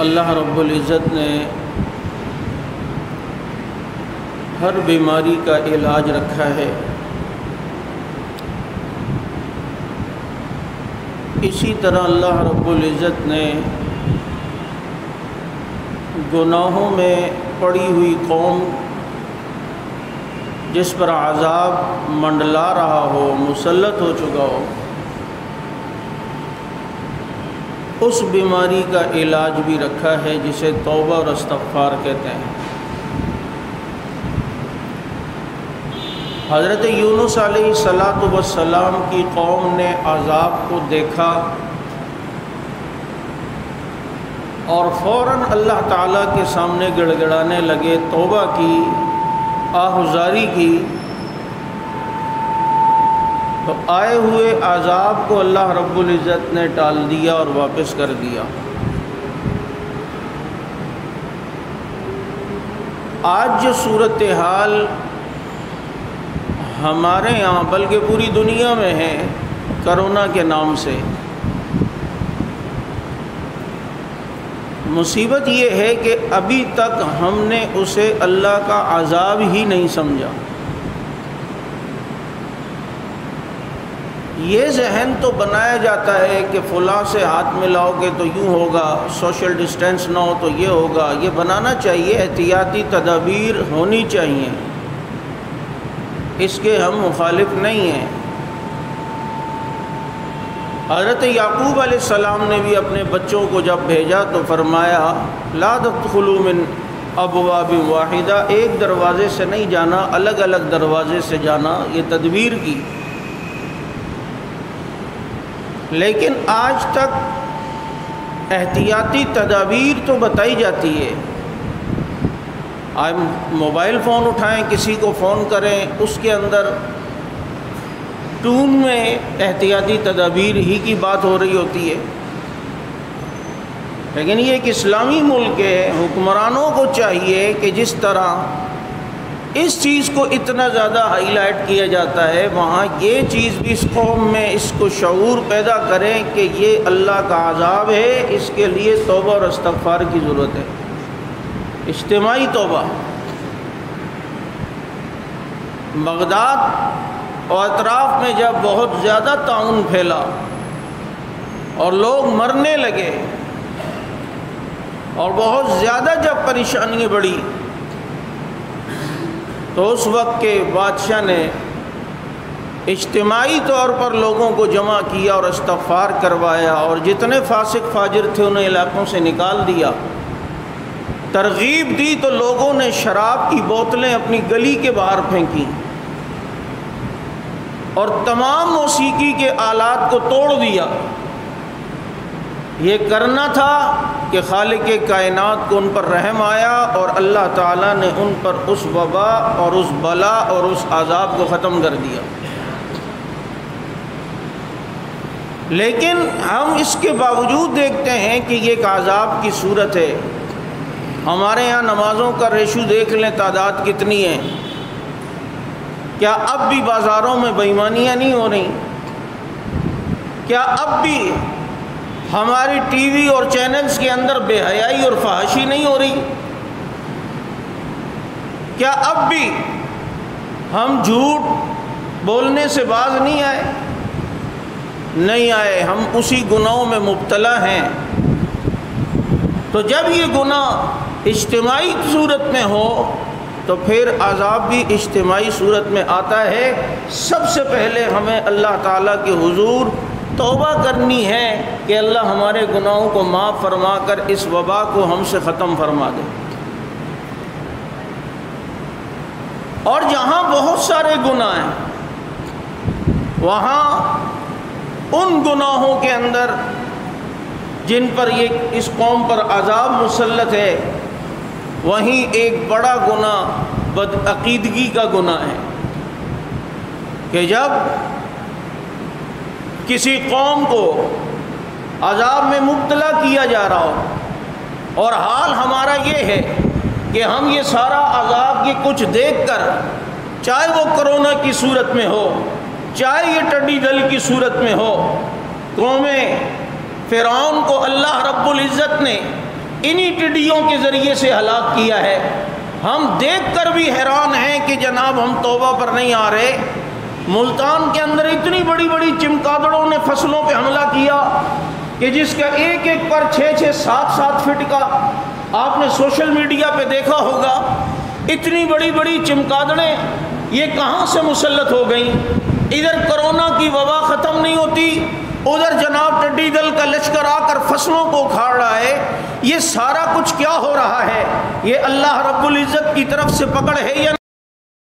اللہ رب العزت نے ہر بیماری کا علاج رکھا ہے۔ اسی طرح اللہ رب العزت نے گناہوں میں پڑی ہوئی قوم جس پر عذاب منڈلا رہا ہو، مسلط ہو چکا ہو، اس بیماری کا علاج بھی رکھا ہے جسے توبہ اور استغفار کہتے ہیں۔ حضرت یونس علیہ السلام کی قوم نے عذاب کو دیکھا اور فوراً اللہ تعالیٰ کے سامنے گڑ گڑانے لگے، توبہ کی، آہذاری کی، تو آئے ہوئے عذاب کو اللہ رب العزت نے ٹال دیا اور واپس کر دیا۔ آج جو صورتحال ہمارے یہاں بلکہ پوری دنیا میں ہے کرونا کے نام سے، مصیبت یہ ہے کہ ابھی تک ہم نے اسے اللہ کا عذاب ہی نہیں سمجھا۔ یہ ذہن تو بنایا جاتا ہے کہ فلاں سے ہاتھ ملاؤ گے تو یوں ہوگا، سوشل ڈسٹینس نہ ہو تو یہ ہوگا، یہ بنانا چاہیے، احتیاطی تدابیر ہونی چاہیے، اس کے ہم مخالف نہیں ہیں۔ حضرت یعقوب علیہ السلام نے بھی اپنے بچوں کو جب بھیجا تو فرمایا لا تدخلوا من ابواب واحدہ، ایک دروازے سے نہیں جانا، الگ الگ دروازے سے جانا، یہ تدبیر کی۔ لیکن آج تک احتیاطی تدابیر تو بتائی جاتی ہے، آپ موبائل فون اٹھائیں، کسی کو فون کریں، اس کے اندر ٹون میں احتیاطی تدابیر ہی کی بات ہو رہی ہوتی ہے۔ لیکن یہ ایک اسلامی ملک ہے، حکمرانوں کو چاہیے کہ جس طرح اس چیز کو اتنا زیادہ ہائی لائٹ کیا جاتا ہے، وہاں یہ چیز بھی اس قوم میں اس کو شعور پیدا کریں کہ یہ اللہ کا عذاب ہے، اس کے لیے توبہ اور استغفار کی ضرورت ہے، اجتماعی توبہ۔ بغداد اور اطراف میں جب بہت زیادہ طاعون پھیلا اور لوگ مرنے لگے اور بہت زیادہ جب پریشانی بڑھی، تو اس وقت کے بادشاہ نے اجتماعی طور پر لوگوں کو جمع کیا اور استغفار کروایا، اور جتنے فاسق فاجر تھے انہیں علاقوں سے نکال دیا، ترغیب دی، تو لوگوں نے شراب کی بوتلیں اپنی گلی کے باہر پھینکی اور تمام موسیقی کے آلات کو توڑ دیا۔ یہ کرنا تھا کہ خالق کائنات کو ان پر رحم آیا اور اللہ تعالیٰ نے ان پر اس وبا اور اس بلا اور اس عذاب کو ختم کر دیا۔ لیکن ہم اس کے باوجود دیکھتے ہیں کہ یہ ایک عذاب کی صورت ہے۔ ہمارے یہاں نمازوں کا ریشو دیکھ لیں، تعداد کتنی ہے۔ کیا اب بھی بازاروں میں بے ایمانیاں نہیں ہو رہی؟ کیا اب بھی ہماری ٹی وی اور چینلز کے اندر بے حیائی اور فحاشی نہیں ہو رہی؟ کیا اب بھی ہم جھوٹ بولنے سے باز نہیں آئے؟ نہیں آئے، ہم اسی گناہوں میں مبتلا ہیں۔ تو جب یہ گناہ اجتماعی صورت میں ہو تو پھر عذاب بھی اجتماعی صورت میں آتا ہے۔ سب سے پہلے ہمیں اللہ تعالیٰ کے حضور توبہ کرنی ہے کہ اللہ ہمارے گناہوں کو معاف فرما کر اس وبا کو ہم سے ختم فرما دے۔ اور جہاں بہت سارے گناہ ہیں، وہاں ان گناہوں کے اندر جن پر یہ اس قوم پر عذاب مسلط ہے، وہیں ایک بڑا گناہ بدعقیدگی کا گناہ ہے کہ جب کسی قوم کو عذاب میں مبتلا کیا جا رہا ہو اور حال ہمارا یہ ہے کہ ہم یہ سارا عذاب یہ کچھ دیکھ کر، چاہے وہ کرونا کی صورت میں ہو، چاہے یہ ٹڈی دل کی صورت میں ہو، قوم فرعون کو اللہ رب العزت نے انہی ٹڈیوں کے ذریعے سے ہلاک کیا ہے۔ ہم دیکھ کر بھی حیران ہیں کہ جناب ہم توبہ پر نہیں آ رہے۔ ملتان کے اندر اتنی بڑی بڑی چمگادڑوں نے فصلوں پہ حملہ کیا کہ جس کا ایک ایک پر 6-6 7-7 فٹ کا، آپ نے سوشل میڈیا پہ دیکھا ہوگا، اتنی بڑی بڑی چمگادڑیں یہ کہاں سے مسلط ہو گئیں۔ ادھر کرونا کی وبا ختم نہیں ہوتی، ادھر جناب ٹڈی دل کا لشکر آ کر فصلوں کو اکھاڑ رہا ہے۔ یہ سارا کچھ کیا ہو رہا ہے؟ یہ اللہ رب العزت کی طرف سے پکڑ ہے یا